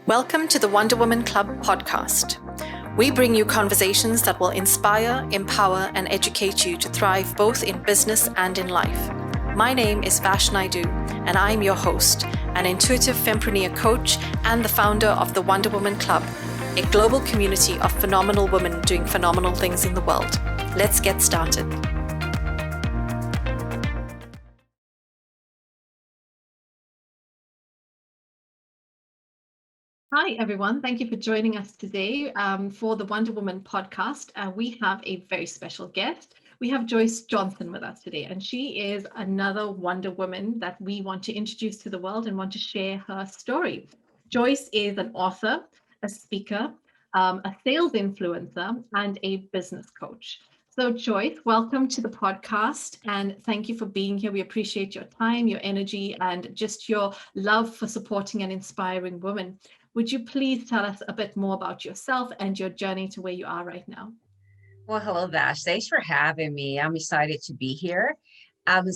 Welcome to the Wonder Woman Club podcast. We bring you conversations that will inspire, empower, and educate you to thrive both in business and in life. My name is Vash Naidu, and I'm your host, an intuitive fempreneur coach and the founder of the Wonder Woman Club, a global community of phenomenal women doing phenomenal things in the world. Let's get started. Hi, everyone. Thank you for joining us today for the Wonder Woman podcast. We have a very special guest. We have Joyce Johnson with us today, and she is another Wonder Woman that we want to introduce to the world and want to share her story. Joyce is an author, a speaker, a sales influencer, and a business coach. So Joyce, welcome to the podcast, and thank you for being here. We appreciate your time, your energy, and just your love for supporting and inspiring women. Would you please tell us a bit more about yourself and your journey to where you are right now? Well, hello, Vash. Thanks for having me. I'm excited to be here. I've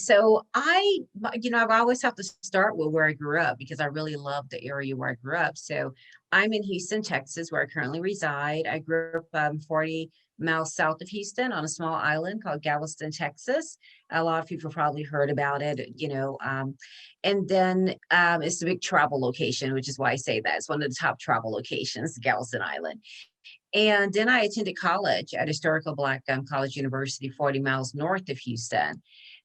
always have to start with where I grew up because I really love the area where I grew up. So I'm in Houston, Texas, where I currently reside. I grew up 40 miles south of Houston on a small island called Galveston, Texas. A lot of people probably heard about it, and then it's a big travel location, which is why I say that. It's one of the top travel locations, Galveston Island. And then I attended college at Historical Black College University, 40 miles north of Houston.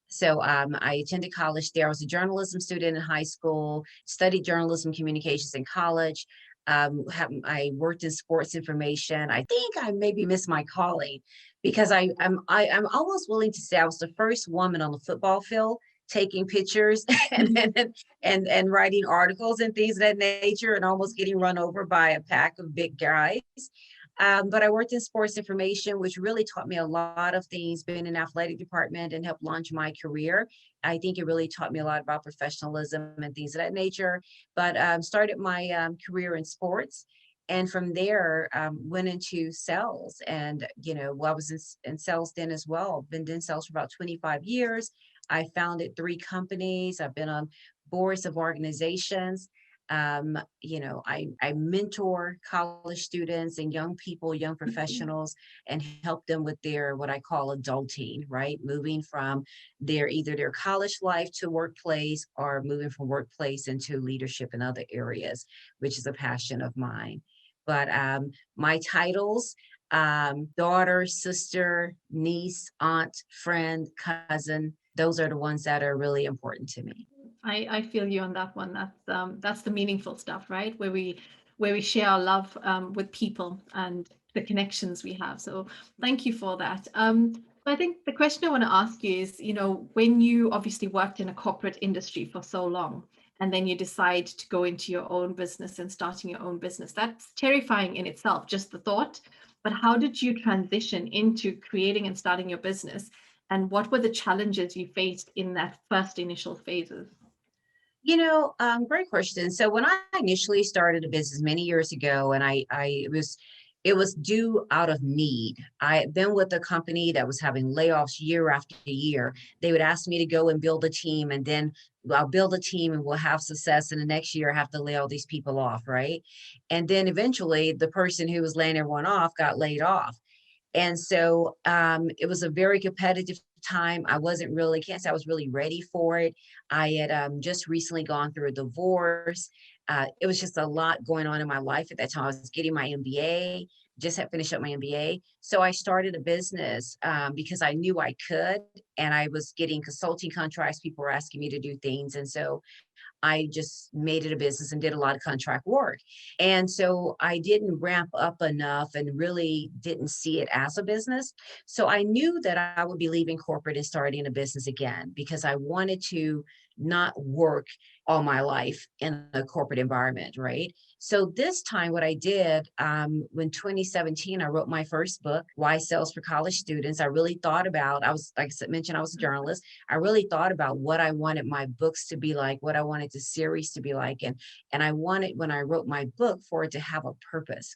So I attended college there. I was a journalism student in high school, studied journalism communications in college. I worked in sports information. I think I maybe missed my calling because I'm almost willing to say I was the first woman on the football field taking pictures and writing articles and things of that nature, and almost getting run over by a pack of big guys. But I worked in sports information, which really taught me a lot of things, been in athletic department and helped launch my career. I think it really taught me a lot about professionalism and things of that nature, but started my career in sports. And from there, went into sales. And, I was in sales then as well. Been in sales for about 25 years. I founded 3 companies. I've been on boards of organizations. I mentor college students and young people, young professionals, and help them with their, what I call adulting, right? Moving from either their college life to workplace, or moving from workplace into leadership in other areas, which is a passion of mine. But my titles, daughter, sister, niece, aunt, friend, cousin, those are the ones that are really important to me. I feel you on that one. That's the meaningful stuff, right? Where we share our love with people and the connections we have. So thank you for that. I think the question I want to ask you is, when you obviously worked in a corporate industry for so long, and then you decide to go into your own business and starting your own business, that's terrifying in itself, just the thought. But how did you transition into creating and starting your business? And what were the challenges you faced in that first initial phases? Great question. So when I initially started a business many years ago, and it was due out of need. I had been with a company that was having layoffs year after year. They would ask me to go and build a team, and then I'll build a team and we'll have success. And the next year I have to lay all these people off, right? And then eventually the person who was laying everyone off got laid off. And so it was a very competitive time. I wasn't really, can't say I was really ready for it. I had just recently gone through a divorce. It was just a lot going on in my life at that time. I was getting my MBA, just had finished up my MBA. So I started a business because I knew I could, and I was getting consulting contracts. People were asking me to do things. And so I just made it a business and did a lot of contract work. And so I didn't ramp up enough and really didn't see it as a business. So I knew that I would be leaving corporate and starting a business again because I wanted to not work all my life in a corporate environment, right? So this time what I did, when 2017, I wrote my first book, Why Sales for College Students. I really thought about, like I mentioned, I was a journalist. I really thought about what I wanted my books to be like, what I wanted the series to be like. And I wanted, when I wrote my book, for it to have a purpose.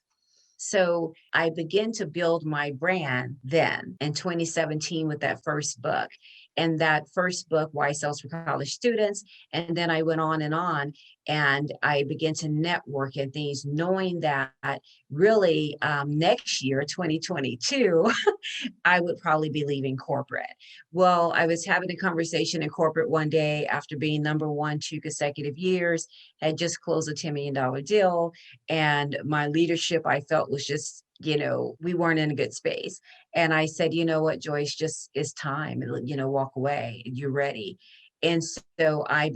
So I began to build my brand then in 2017 with that first book. And that first book, Why Sales for College Students. And then I went on. And I began to network and things, knowing that really next year, 2022, I would probably be leaving corporate. Well, I was having a conversation in corporate one day after being number one 2 consecutive years, had just closed a $10 million deal. And my leadership, I felt was just, we weren't in a good space. And I said, you know what, Joyce, just it's time, walk away. You're ready. And so I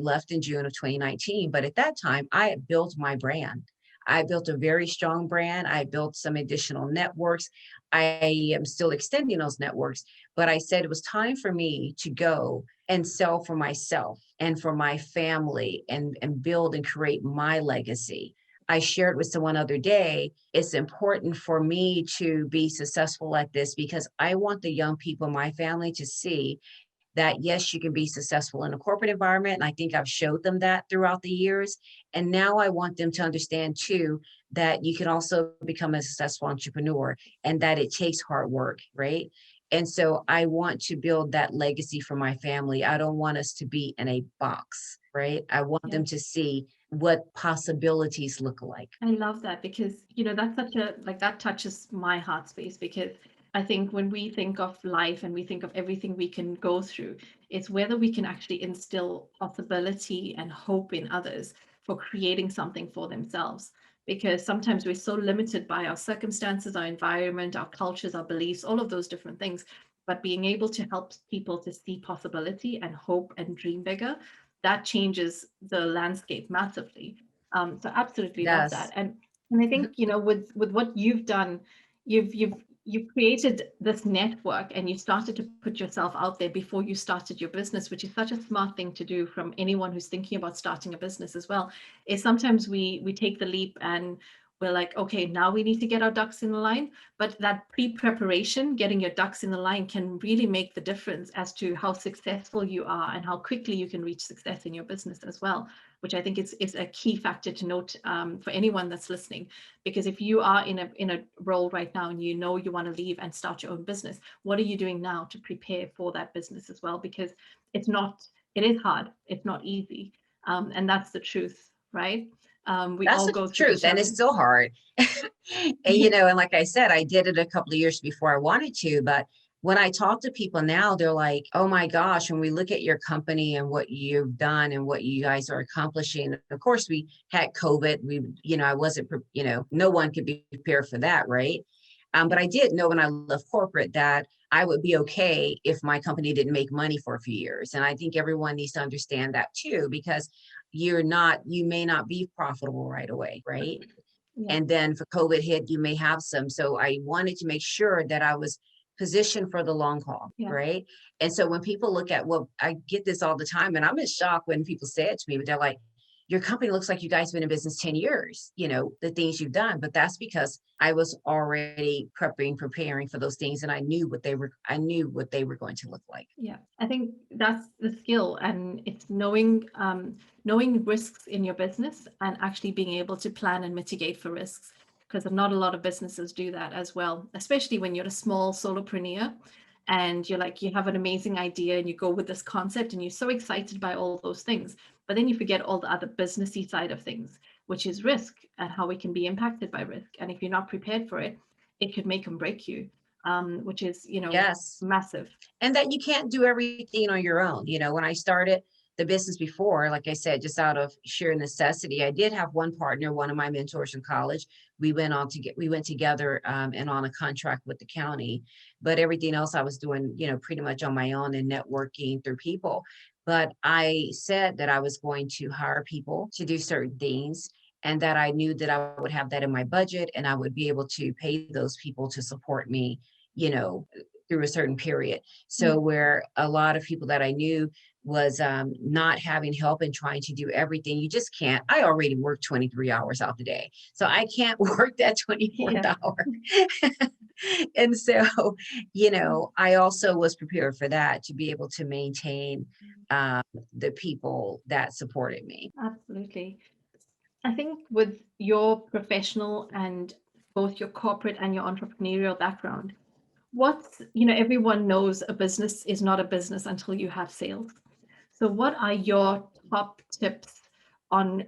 left in June of 2019. But at that time, I had built my brand. I built a very strong brand. I built some additional networks. I am still extending those networks, but I said it was time for me to go and sell for myself and for my family and build and create my legacy. I shared with someone other day, it's important for me to be successful at this because I want the young people in my family to see that yes, you can be successful in a corporate environment. And I think I've showed them that throughout the years. And now I want them to understand too, that you can also become a successful entrepreneur and that it takes hard work, right? And so I want to build that legacy for my family. I don't want us to be in a box, right? I want Yeah. them to see what possibilities look like. I love that because, that's such a, like, that touches my heart space because I think when we think of life and we think of everything we can go through, it's whether we can actually instill possibility and hope in others for creating something for themselves. Because sometimes we're so limited by our circumstances, our environment, our cultures, our beliefs, all of those different things. But being able to help people to see possibility and hope and dream bigger, that changes the landscape massively. So absolutely love that. Yes. And I think, with what you've done, you've created this network and you started to put yourself out there before you started your business, which is such a smart thing to do from anyone who's thinking about starting a business as well. Is sometimes we take the leap and we're like, okay, now we need to get our ducks in the line. But that pre-preparation, getting your ducks in the line can really make the difference as to how successful you are and how quickly you can reach success in your business as well, which I think is a key factor to note for anyone that's listening. Because if you are in a role right now and you want to leave and start your own business, what are you doing now to prepare for that business as well? Because it is hard, it's not easy, and that's the truth, right? We That's all the go through the truth. And it's challenges. still hard. And like I said, I did it a couple of years before I wanted to, but when I talk to people now, they're like, oh my gosh, when we look at your company and what you've done and what you guys are accomplishing, of course, we had COVID. I wasn't, no one could be prepared for that, right? But I did know when I left corporate that I would be okay if my company didn't make money for a few years. And I think everyone needs to understand that too, because you may not be profitable right away, right? Yeah. And then for COVID hit, you may have some. So I wanted to make sure that I was positioned for the long haul, Yeah. right? And so when people look at, well, I get this all the time, and I'm in shock when people say it to me, but they're like, your company looks like you guys have been in business 10 years, the things you've done. But that's because I was already preparing for those things. And I knew what they were going to look like. Yeah, I think that's the skill, and it's knowing risks in your business and actually being able to plan and mitigate for risks. Because not a lot of businesses do that as well, especially when you're a small solopreneur and you have an amazing idea and you go with this concept and you're so excited by all those things, but then you forget all the other businessy side of things, which is risk and how we can be impacted by risk. And if you're not prepared for it, it could make and break you, which is, Yes. massive. And that you can't do everything on your own. When I started the business before, like I said, just out of sheer necessity, I did have one partner, one of my mentors in college. We went together and on a contract with the county, but everything else I was doing, pretty much on my own and networking through people. But I said that I was going to hire people to do certain things and that I knew that I would have that in my budget and I would be able to pay those people to support me, you know, through a certain period. Yeah. So where a lot of people that I knew was not having help and trying to do everything, you just can't. I already work 23 hours out the day, so I can't work that 24th Yeah. hour. And so, I also was prepared for that to be able to maintain the people that supported me. Absolutely. I think with your professional and both your corporate and your entrepreneurial background, everyone knows a business is not a business until you have sales. So what are your top tips on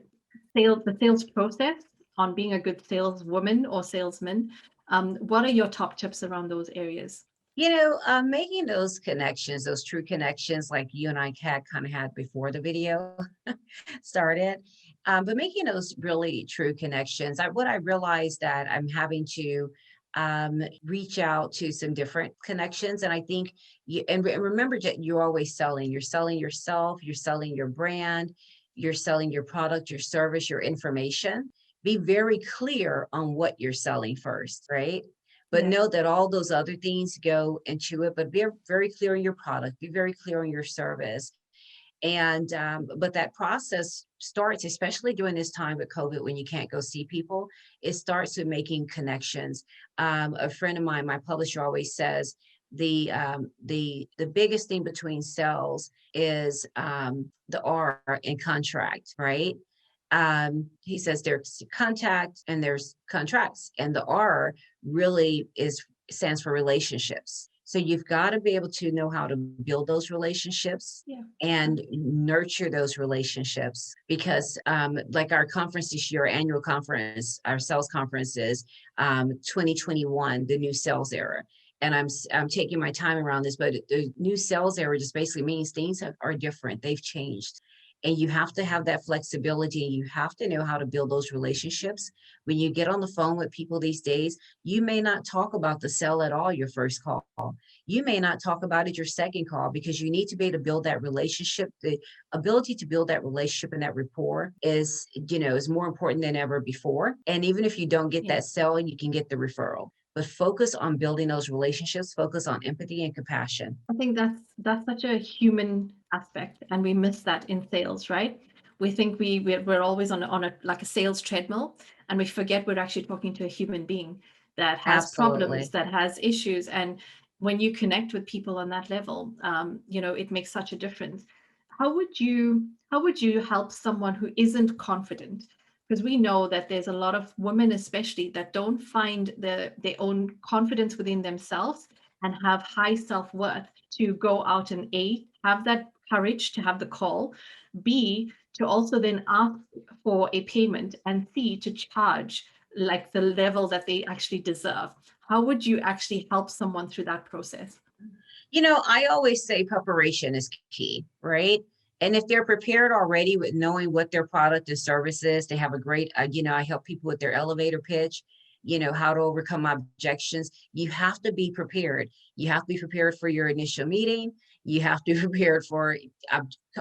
the sales process, on being a good saleswoman or salesman. What are your top tips around those areas? Making those connections, those true connections, like you and I kind of had before the video started, but making those really true connections. What I realized that I'm having to reach out to some different connections, and I think and remember that you're always selling. You're selling yourself. You're selling your brand. You're selling your product, your service, your information. Be very clear on what you're selling first, right? But Yeah. know that all those other things go into it, but be very clear on your product, be very clear on your service. And but that process starts, especially during this time with COVID, when you can't go see people. It starts with making connections. A friend of mine, my publisher, always says the biggest thing between sales is the R in contract, right? He says there's contact and there's contracts, and the R really stands for relationships. So you've got to be able to know how to build those relationships Yeah. and nurture those relationships, because like our conference this year, our annual conference, our sales conference is 2021, the new sales era. And I'm taking my time around this, but the new sales era just basically means things are different. They've changed. And you have to have that flexibility. You have to know how to build those relationships. When you get on the phone with people these days, you may not talk about the sell at all your first call. You may not talk about it your second call, because you need to be able to build that relationship. The ability to build that relationship and that rapport is more important than ever before. And even if you don't get Yeah. that sell, you can get the referral. But focus on building those relationships, focus on empathy and compassion. I think that's such a human aspect, and we miss that in sales, right? We think we're always on a like a sales treadmill, and we forget we're actually talking to a human being that has problems, Absolutely. that has issues, and when you connect with people on that level, it makes such a difference. How would you help someone who isn't confident? Because we know that there's a lot of women, especially, that don't find their own confidence within themselves and have high self-worth to go out and A, have that courage to have the call, B, to also then ask for a payment, and C, to charge like the level that they actually deserve. How would you actually help someone through that process? I always say preparation is key, right? And if they're prepared already with knowing what their product and service is, they have a great, I help people with their elevator pitch, how to overcome objections. You have to be prepared. You have to be prepared for your initial meeting. You have to be prepared for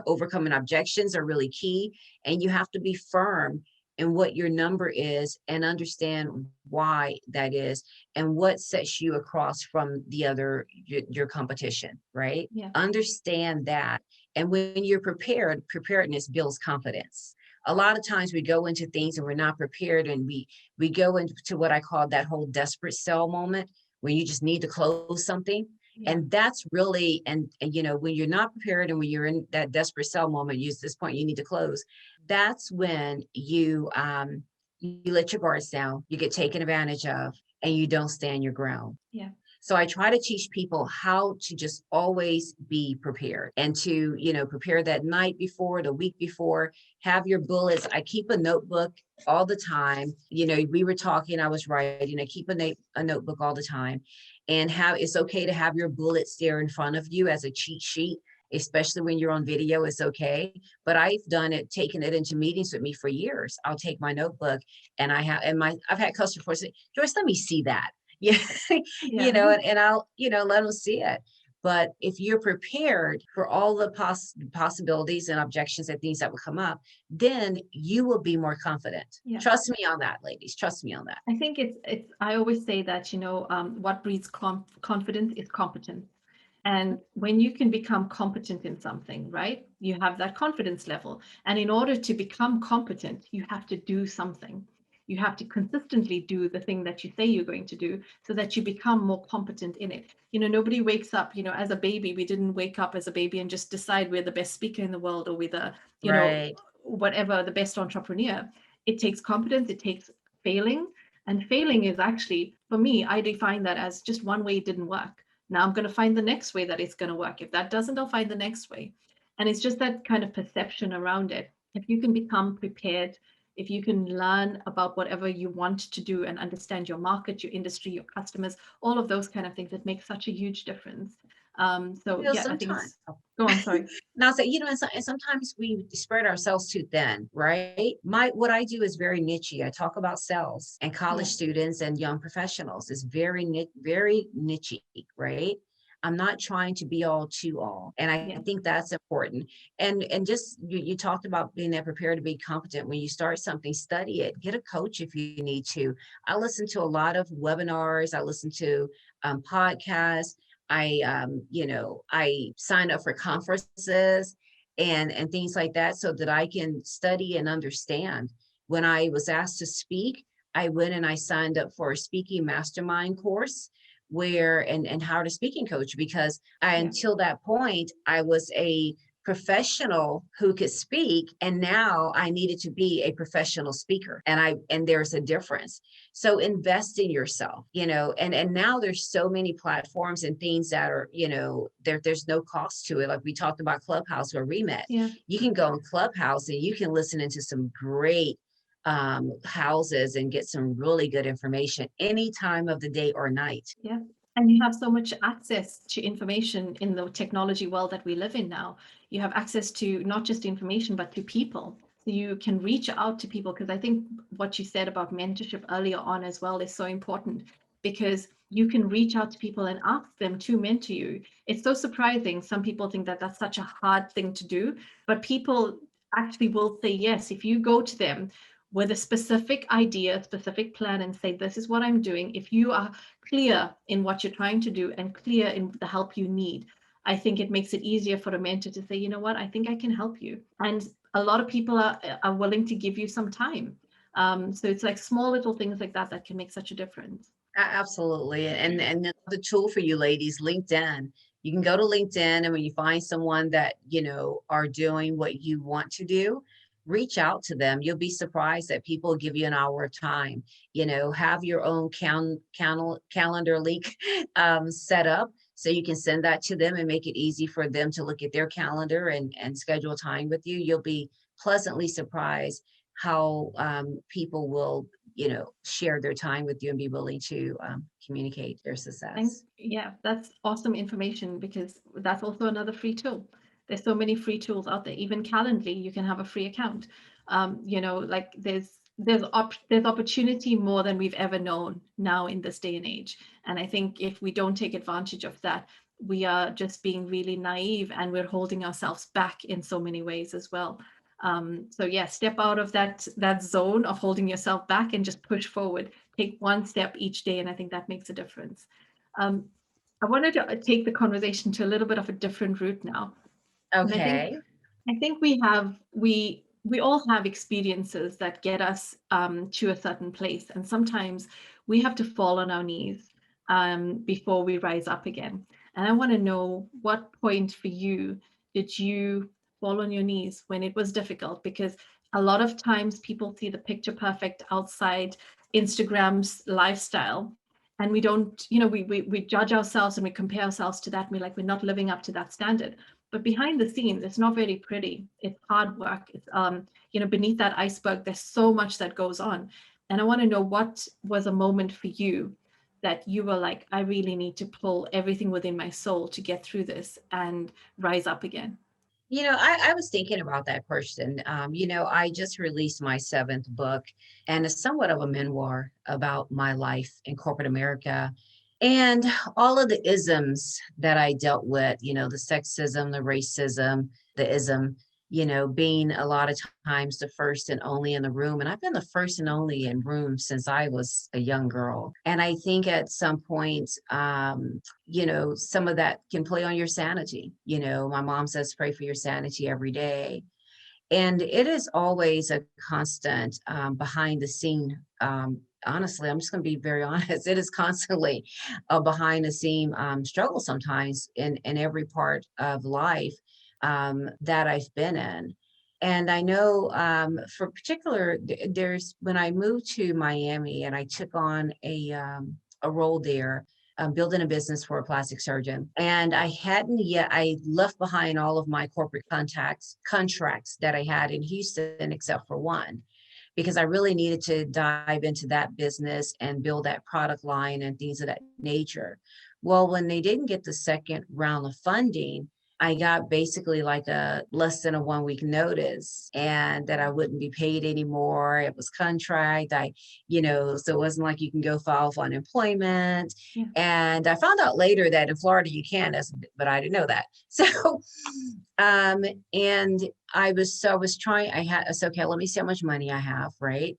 overcoming objections are really key. And you have to be firm in what your number is and understand why that is and what sets you across from your competition, right? Yeah. Understand that. And when you're prepared, preparedness builds confidence. A lot of times we go into things and we're not prepared, and we go into what I call that whole desperate sell moment, when you just need to close something. Yeah. And that's really, and when you're not prepared and when you're in that desperate sell moment, use this point, you need to close. That's when you let your guards down, you get taken advantage of, and you don't stand your ground. Yeah. So I try to teach people how to just always be prepared, and to, prepare that night before, the week before, have your bullets. I keep a notebook all the time. We were talking, I was writing, I keep a notebook all the time, and it's okay to have your bullets there in front of you as a cheat sheet. Especially when you're on video, it's okay. But I've taken it into meetings with me for years. I'll take my notebook, and I've had customers say, Joyce, let me see that. Yeah, Yeah. and I'll, let them see it. But if you're prepared for all the possibilities and objections and things that will come up, then you will be more confident. Yeah. Trust me on that, ladies. Trust me on that. I think I always say that, what breeds confidence is competence. And when you can become competent in something, right, you have that confidence level. And in order to become competent, you have to do something. You have to consistently do the thing that you say you're going to do, so that you become more competent in it. Nobody wakes up, as a baby. We didn't wake up as a baby and just decide we're the best speaker in the world, or we're the, Right. whatever, the best entrepreneur. It takes competence, it takes failing. And failing is actually, for me, I define that as just one way it didn't work. Now I'm going to find the next way that it's going to work. If that doesn't, I'll find the next way. And it's just that kind of perception around it. if you can become prepared, if you can learn about whatever you want to do and understand your market, your industry, your customers, all of those kind of things, it makes such a huge difference. So yeah, I think Sometimes. it's, go on, sorry. Now, so and sometimes we spread ourselves too thin, right? My what I do is very niche. I talk about sales and college Yeah, students and young professionals. It's very niche, right? I'm not trying to be all to all, and I yeah, think that's important. And just you talked about being that prepared to be competent. When you start something, study it. Get a coach if you need to. I listen to a lot of webinars. I listen to podcasts. I sign up for conferences and things like that so that I can study and understand. When I was asked to speak, I went and I signed up for a speaking mastermind course where and how to speaking coach because yeah, until that point I was a professional who could speak and now I needed to be a professional speaker and there's a difference. So invest in yourself, and now there's so many platforms and things that are, there's no cost to it. Like we talked about Clubhouse where we met. yeah, You can go in Clubhouse and you can listen into some great houses and get some really good information any time of the day or night. yeah. And you have so much access to information in the technology world that we live in now. You have access to not just information, but to people. So you can reach out to people, because I think what you said about mentorship earlier on as well is so important, because you can reach out to people and ask them to mentor you. It's so surprising. Some people think that that's such a hard thing to do, but people actually will say yes if you go to them with a specific idea, specific plan, and say, this is what I'm doing. If you are clear in what you're trying to do and clear in the help you need, I think it makes it easier for a mentor to say, you know what, I think I can help you. And a lot of people are willing to give you some time. So it's like small little things like that that can make such a difference. Absolutely. And the tool for you ladies, LinkedIn. You can go to LinkedIn and when you find someone that, are doing what you want to do, reach out to them. You'll be surprised that people give you an hour of time. Have your own calendar link set up so you can send that to them and make it easy for them to look at their calendar and schedule time with you. You'll be pleasantly surprised how people will share their time with you and be willing to communicate their Thanks. success. Yeah, that's awesome information, because that's also another free tool. There's so many free tools out there. Even Calendly, you can have a free account. Like there's opportunity more than we've ever known now in this day and age. And I think if we don't take advantage of that, we are just being really naive, and we're holding ourselves back in so many ways as well. So yeah, step out of that zone of holding yourself back and just push forward. Take one step each day, and I think that makes a difference. Um, I wanted to take the conversation to a little bit of a different route now. And Okay. I think we all have experiences that get us to a certain place, and sometimes we have to fall on our knees before we rise up again. And I want to know, what point for you did you fall on your knees when it was difficult? Because a lot of times people see the picture perfect outside Instagram's lifestyle, and we don't, we judge ourselves and we compare ourselves to that, and we're like, we're not living up to that standard. But behind the scenes, it's not very pretty. It's hard work. It's beneath that iceberg, there's so much that goes on. And I want to know, what was a moment for you that you were like, I really need to pull everything within my soul to get through this and rise up again. I was thinking about that question. I just released my seventh book, and it's somewhat of a memoir about my life in corporate America and all of the isms that I dealt with, the sexism, the racism, the ism, being a lot of times the first and only in the room. And I've been the first and only in room since I was a young girl. And I think at some point, some of that can play on your sanity. My mom says, pray for your sanity every day. And it is always a constant behind the scene. Honestly, I'm just going to be very honest. It is constantly a behind the scene struggle sometimes in every part of life that I've been in. And I know for particular, there's when I moved to Miami and I took on a role there, building a business for a plastic surgeon. And I left behind all of my corporate contracts that I had in Houston, except for one, because I really needed to dive into that business and build that product line and things of that nature. Well, when they didn't get the second round of funding, I got basically like a less than a 1 week notice, and that I wouldn't be paid anymore. It was contract. So it wasn't like you can go file for unemployment. Yeah. And I found out later that in Florida you can, but I didn't know that. So, and I was trying, okay, let me see how much money I have, right?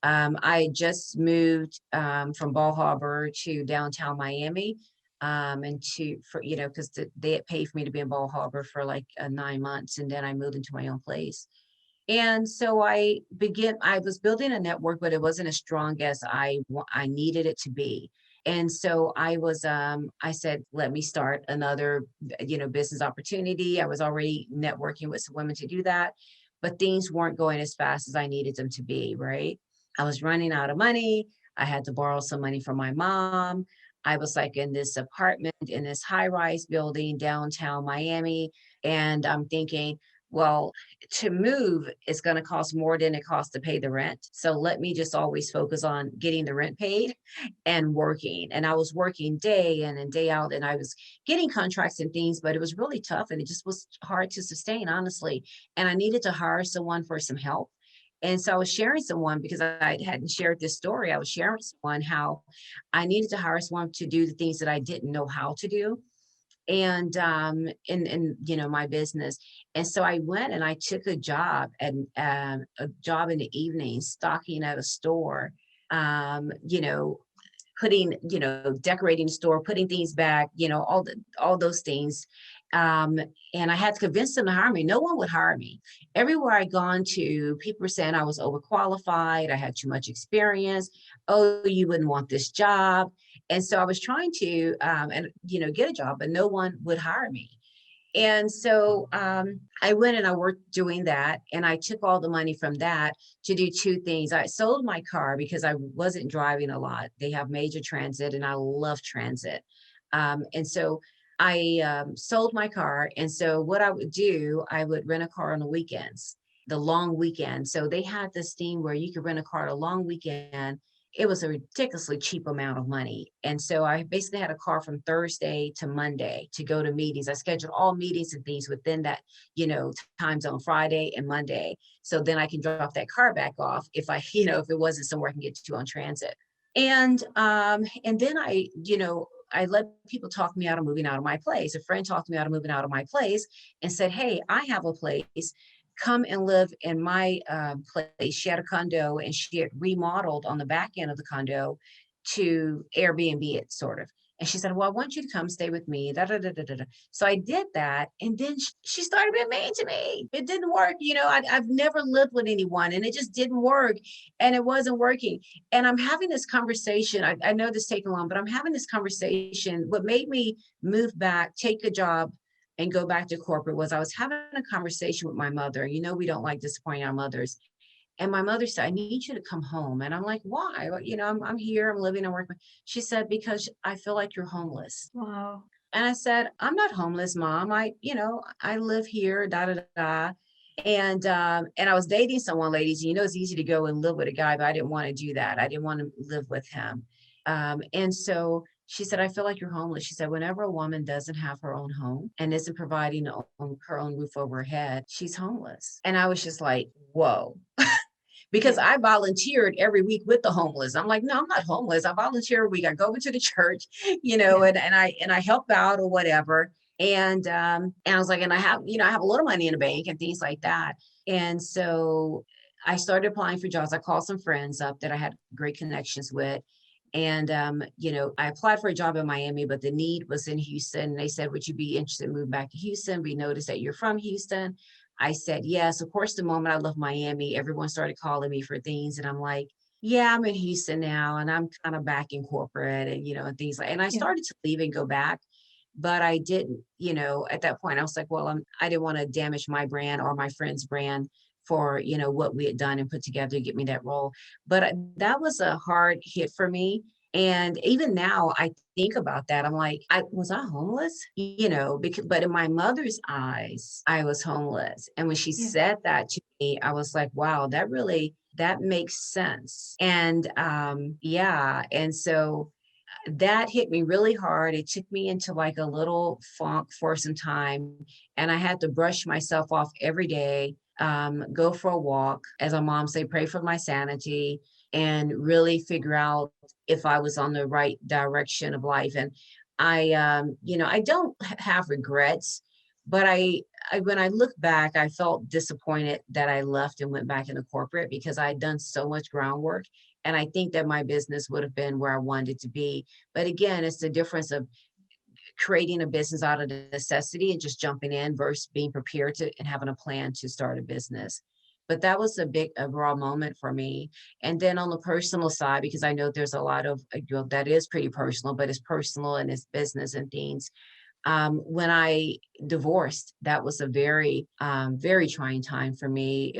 I just moved from Bal Harbour to downtown Miami, because they had paid for me to be in Bal Harbour for like 9 months, and then I moved into my own place. And so I was building a network, but it wasn't as strong as I needed it to be. And so I said, let me start another, business opportunity. I was already networking with some women to do that, but things weren't going as fast as I needed them to be, right? I was running out of money. I had to borrow some money from my mom. I was like in this apartment in this high-rise building downtown Miami. And I'm thinking, well, to move is going to cost more than it costs to pay the rent. So let me just always focus on getting the rent paid and working. And I was working day in and day out, and I was getting contracts and things, but it was really tough and it just was hard to sustain, honestly. And I needed to hire someone for some help. And so I was sharing someone, because I hadn't shared this story. I was sharing someone how I needed to hire someone to do the things that I didn't know how to do, and in my business. And so I went and I took a job, and a job in the evening stocking at a store, um, you know decorating the store, putting things back, all those things. Um, and I had to convince them to hire me. No one would hire me. Everywhere I'd gone to, people were saying I was overqualified, I had too much experience. Oh, you wouldn't want this job. And so I was trying to, get a job, but no one would hire me. And so I went and I worked doing that. And I took all the money from that to do two things. I sold my car because I wasn't driving a lot. They have major transit, and I love transit. And so I sold my car. And so what I would do, I would rent a car on the weekends, the long weekend. So they had this thing where you could rent a car a long weekend. It was a ridiculously cheap amount of money. And so I basically had a car from Thursday to Monday to go to meetings. I scheduled all meetings and things within that, time zone, Friday and Monday. So then I can drop that car back off if if it wasn't somewhere I can get to on transit. And then I let people talk me out of moving out of my place. A friend talked me out of moving out of my place and said, hey, I have a place. Come and live in my place. She had a condo, and she had remodeled on the back end of the condo to Airbnb it, sort of. And she said, well, I want you to come stay with me. Da, da, da, da, da, da. So I did that. And then she started being mean to me. It didn't work. I've never lived with anyone, and it just didn't work. And it wasn't working. And I'm having this conversation. I know this is taking long, but I'm having this conversation. What made me move back, take a job, and go back to corporate was I was having a conversation with my mother. We don't like disappointing our mothers. And my mother said, I need you to come home. And I'm like, why? Well, I'm here, I'm living and working. She said, because I feel like you're homeless. Wow. And I said, I'm not homeless, Mom. I live here, da, da, da. And I was dating someone, ladies, it's easy to go and live with a guy, but I didn't want to do that. I didn't want to live with him. And so she said, I feel like you're homeless. She said, whenever a woman doesn't have her own home and isn't providing her own roof over her head, she's homeless. And I was just like, whoa. Because I volunteered every week with the homeless. I'm like, no, I'm not homeless. I volunteer every week. I go into the church, and I help out or whatever. And I was like, and I have a little money in the bank and things like that. And so I started applying for jobs. I called some friends up that I had great connections with. And, I applied for a job in Miami, but the need was in Houston. They said, would you be interested in moving back to Houston? We noticed that you're from Houston. I said, yes. Of course, the moment I left Miami, everyone started calling me for things. And I'm like, yeah, I'm in Houston now, and I'm kind of back in corporate and things like, and I started to leave and go back, but I didn't, at that point I was like, well, I didn't want to damage my brand or my friend's brand for, what we had done and put together to get me that role. But that was a hard hit for me. And even now, I think about that. I'm like, was I homeless? Because, but in my mother's eyes, I was homeless. And when she Yeah. said that to me, I was like, wow, that makes sense. And yeah. And so that hit me really hard. It took me into like a little funk for some time. And I had to brush myself off every day, go for a walk, as our mom say, pray for my sanity, and really figure out if I was on the right direction of life. And I don't have regrets, but when I look back, I felt disappointed that I left and went back into corporate because I had done so much groundwork. And I think that my business would have been where I wanted it to be. But again, it's the difference of creating a business out of necessity and just jumping in versus being prepared to and having a plan to start a business. But that was a raw moment for me. And then on the personal side, because I know there's a lot of, that is pretty personal, but it's personal and it's business and things. When I divorced, that was a very, very trying time for me.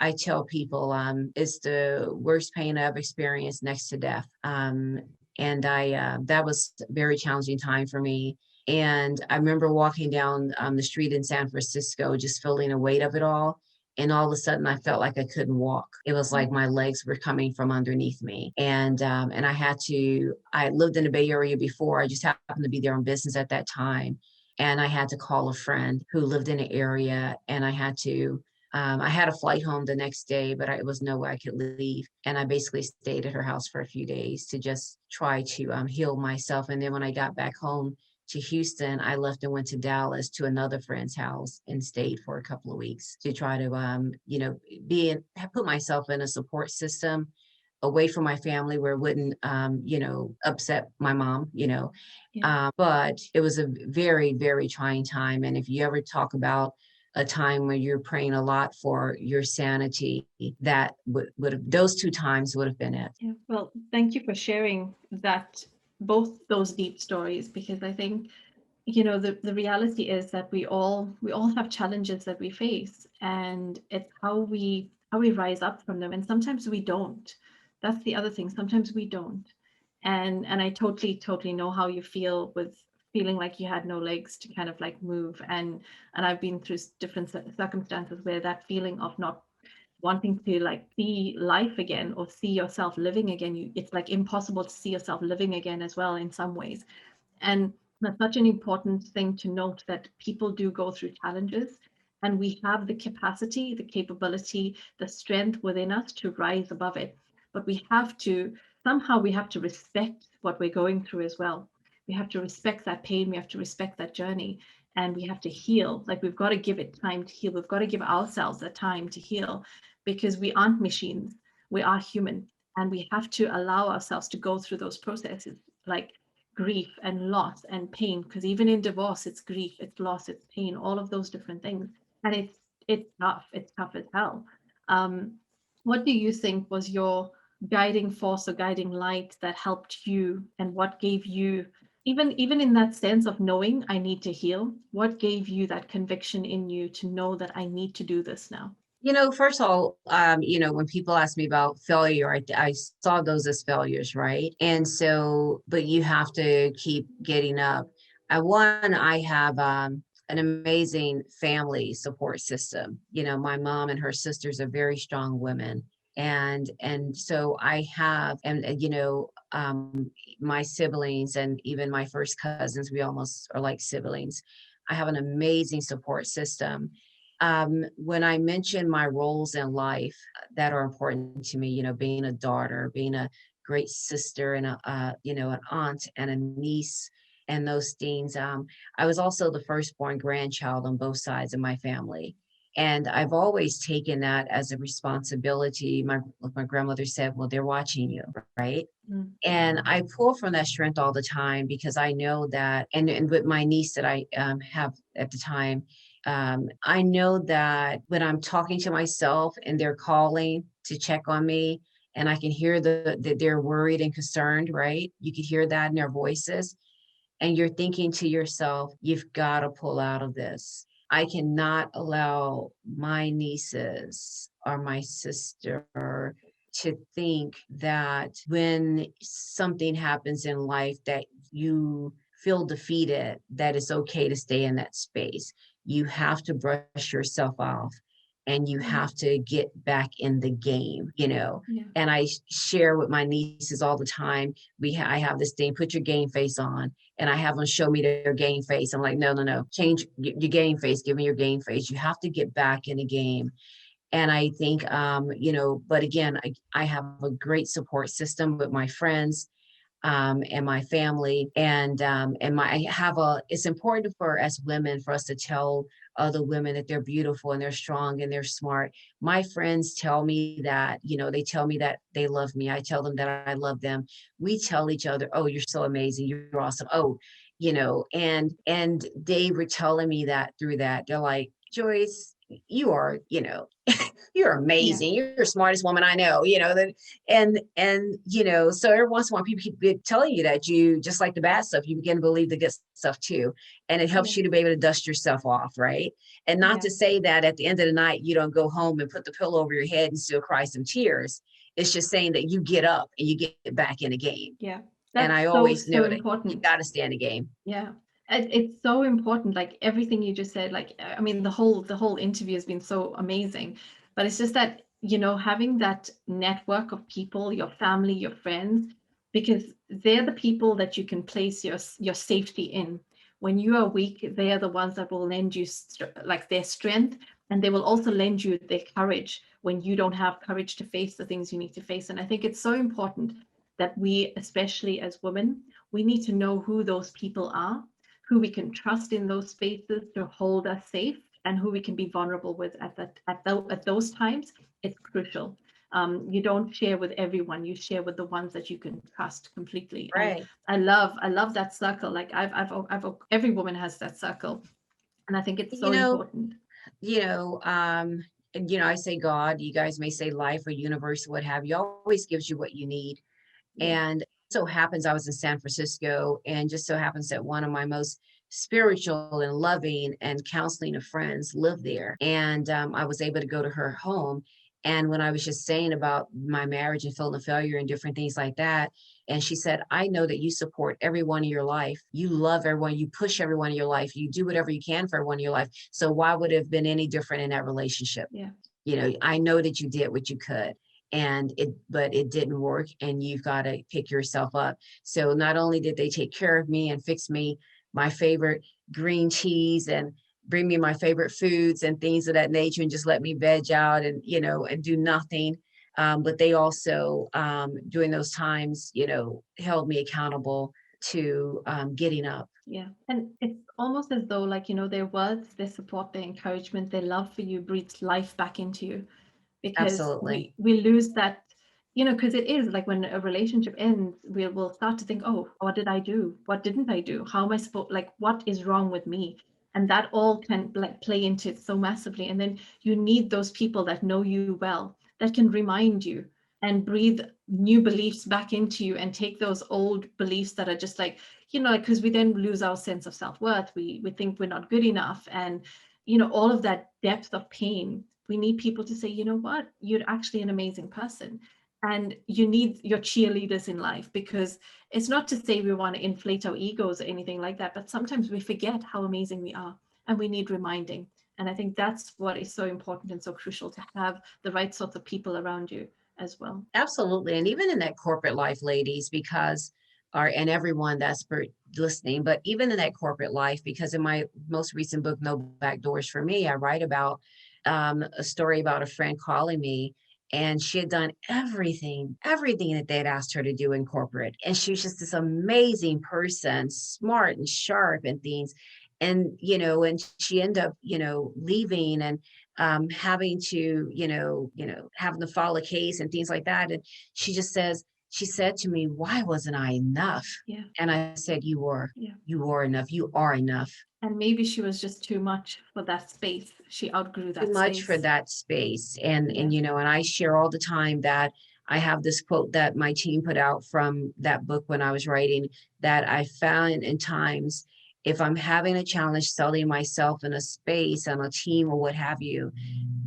I tell people, it's the worst pain I've experienced next to death. That was a very challenging time for me. And I remember walking down the street in San Francisco, just feeling the weight of it all. And all of a sudden, I felt like I couldn't walk. It was like my legs were coming from underneath me. And I lived in the Bay Area before. I just happened to be there on business at that time. And I had to call a friend who lived in the area. And I had a flight home the next day, but it was no way I could leave. And I basically stayed at her house for a few days to just try to heal myself. And then when I got back home to Houston, I left and went to Dallas to another friend's house and stayed for a couple of weeks to try to, put myself in a support system away from my family where it wouldn't, upset my mom, Yeah. but it was a very, very trying time. And if you ever talk about a time where you're praying a lot for your sanity, that would have, those two times would have been it. Yeah. Well, thank you for sharing that, both those deep stories, because I think, the reality is that we all have challenges that we face, and it's how we rise up from them. And sometimes we don't. That's the other thing. Sometimes we don't. And I totally know how you feel with feeling like you had no legs to kind of like move. And I've been through different circumstances where that feeling of not wanting to like see life again or see yourself living again, it's like impossible to see yourself living again as well in some ways. And that's such an important thing to note, that people do go through challenges, and we have the capacity, the capability, the strength within us to rise above it. But we have to respect what we're going through as well. We have to respect that pain. We have to respect that journey, and we have to heal. Like, we've got to give it time to heal. We've got to give ourselves the time to heal, because we aren't machines. We are human, and we have to allow ourselves to go through those processes, like grief and loss and pain, because even in divorce, it's grief, it's loss, it's pain, all of those different things. And it's tough as hell. um what do you think was your guiding force or guiding light that helped you, and what gave you, even in that sense of knowing I need to heal, what gave you that conviction in you to know that I need to do this now? First of all, when people ask me about failure, I saw those as failures, right? And so, but you have to keep getting up. I have an amazing family support system. My mom and her sisters are very strong women. And so I have, and my siblings and even my first cousins, we almost are like siblings. I have an amazing support system. When I mention my roles in life that are important to me, being a daughter, being a great sister, and an aunt and a niece, and those things. I was also the firstborn grandchild on both sides of my family. And I've always taken that as a responsibility. Like my grandmother said, well, they're watching you, right? Mm. And I pull from that strength all the time because I know that, and with my niece that I have at the time, I know that when I'm talking to myself and they're calling to check on me, and I can hear that they're worried and concerned, right? You can hear that in their voices. And you're thinking to yourself, you've got to pull out of this. I cannot allow my nieces or my sister to think that when something happens in life that you feel defeated, that it's okay to stay in that space. You have to brush yourself off and you Yeah. have to get back in the game, you know. Yeah. And I share with my nieces all the time. I have this thing, put your game face on, and I have them show me their game face. I'm like, no, no, no, change your game face. Give me your game face. You have to get back in the game. And I think, you know, but again, I have a great support system with my friends, and my family, and my I have a it's important for us women for us to tell other women that they're beautiful and they're strong and they're smart. My friends tell me that, you know, they tell me that they love me. I tell them that I love them. We tell each other, oh, you're so amazing, you're awesome. Oh, you know, and they were telling me that through that. They're like, Joyce, you are, you know, you're Yeah. amazing. You're the smartest woman I know, you know, that and you know, so every once in a while people keep telling you that you just like the bad stuff, you begin to believe the good stuff too. And it helps Yeah. you to be able to dust yourself off, right? And not Yeah. to say that at the end of the night you don't go home and put the pillow over your head and still cry some tears. It's just saying that you get up and you get back in the game. Yeah. And That's I so, always so know that you important. got to stay in the game. Yeah. It's so important. Like everything you just said, like, I mean, the whole interview has been so amazing, but it's just that, having that network of people, your family, your friends, because they're the people that you can place your safety in. When you are weak, they are the ones that will lend you like their strength, and they will also lend you their courage when you don't have courage to face the things you need to face. And I think it's so important that we, especially as women, we need to know who those people are, who we can trust in those spaces to hold us safe, and who we can be vulnerable with at those times. It's crucial. You don't share with everyone. You share with the ones that you can trust completely. And Right. I love that circle. Like every woman has that circle, and I think it's so You know, important. you know, and, you know, I say God, you guys may say life or universe, what have you, always gives you what you need. Yeah, And so happens I was in San Francisco, and just so happens that one of my most spiritual and loving and counseling of friends lived there. And I was able to go to her home. And when I was just saying about my marriage and feeling the failure and different things like that, and she said, I know that you support everyone in your life. You love everyone. You push everyone in your life. You do whatever you can for everyone in your life. So why would it have been any different in that relationship? yeah, You know, I know that you did what you could, but it didn't work, and you've got to pick yourself up. So not only did they take care of me and fix me my favorite green cheese and bring me my favorite foods and things of that nature and just let me veg out and, you know, and do nothing. But they also, during those times, you know, held me accountable to getting up. yeah. And it's almost as though, like, their words, their support, their encouragement, their love for you breathes life back into you, because Absolutely. we lose that, because it is like when a relationship ends, we'll start to think, oh, what did I do, what didn't I do, how am I supposed, like, what is wrong with me? And that all can like play into it so massively. And then you need those people that know you well, that can remind you and breathe new beliefs back into you, and take those old beliefs that are just like, because we then lose our sense of self-worth. We think we're not good enough, and all of that depth of pain. We need people to say, you know what, you're actually an amazing person. And you need your cheerleaders in life, because it's not to say we want to inflate our egos or anything like that, but sometimes we forget how amazing we are, and we need reminding. And I think that's what is so important and so crucial, to have the right sorts of people around you as well. Absolutely. And even in that corporate life, ladies, because and everyone that's listening, but even in that corporate life, because in my most recent book, No Back Doors for Me, I write about a story about a friend calling me, and she had done everything that they'd asked her to do in corporate. And she was just this amazing person, smart and sharp and things. And, you know, and she ended up, you know, leaving and having to, having to file a case and things like that. And she said to me, why wasn't I enough? Yeah, And I said, yeah. you were enough. You are enough. And maybe she was just too much for that space. She outgrew Too that much for space. that space. Yeah, And I share all the time that I have this quote that my team put out from that book when I was writing, that I found in times, if I'm having a challenge selling myself in a space on a team or what have you,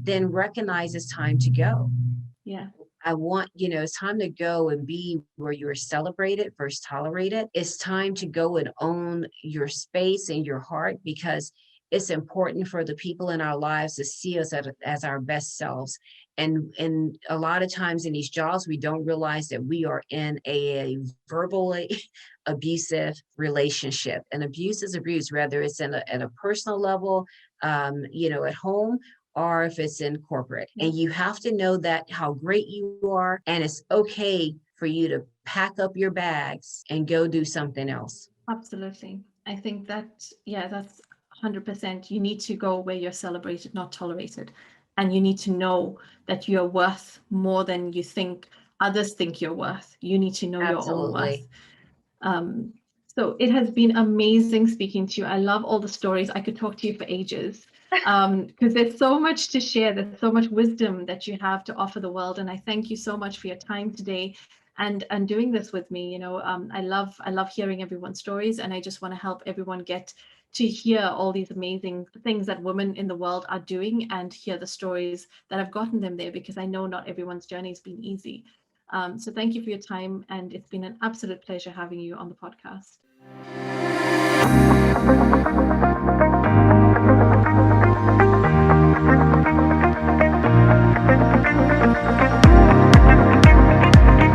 then recognize it's time to go. yeah, I want, it's time to go and be where you are celebrated versus tolerated. It's time to go and own your space and your heart, because it's important for the people in our lives to see us as our best selves. And a lot of times in these jobs, we don't realize that we are in a verbally abusive relationship. And abuse is abuse, whether it's at a personal level, at home, or if it's in corporate. Yeah. And you have to know that how great you are, and it's okay for you to pack up your bags and go do something else. Absolutely. I think that, yeah, that's 100%. You need to go where you're celebrated, not tolerated. And you need to know that you're worth more than you think others think you're worth. You need to know your own Absolutely. worth. Um, so it has been amazing speaking to you. I love all the stories. I could talk to you for ages, because there's so much to share. There's so much wisdom that you have to offer the world. And I thank you so much for your time today and doing this with me. I love hearing everyone's stories, and I just want to help everyone get to hear all these amazing things that women in the world are doing and hear the stories that have gotten them there, because I know not everyone's journey has been easy. So thank you for your time, and it's been an absolute pleasure having you on the podcast.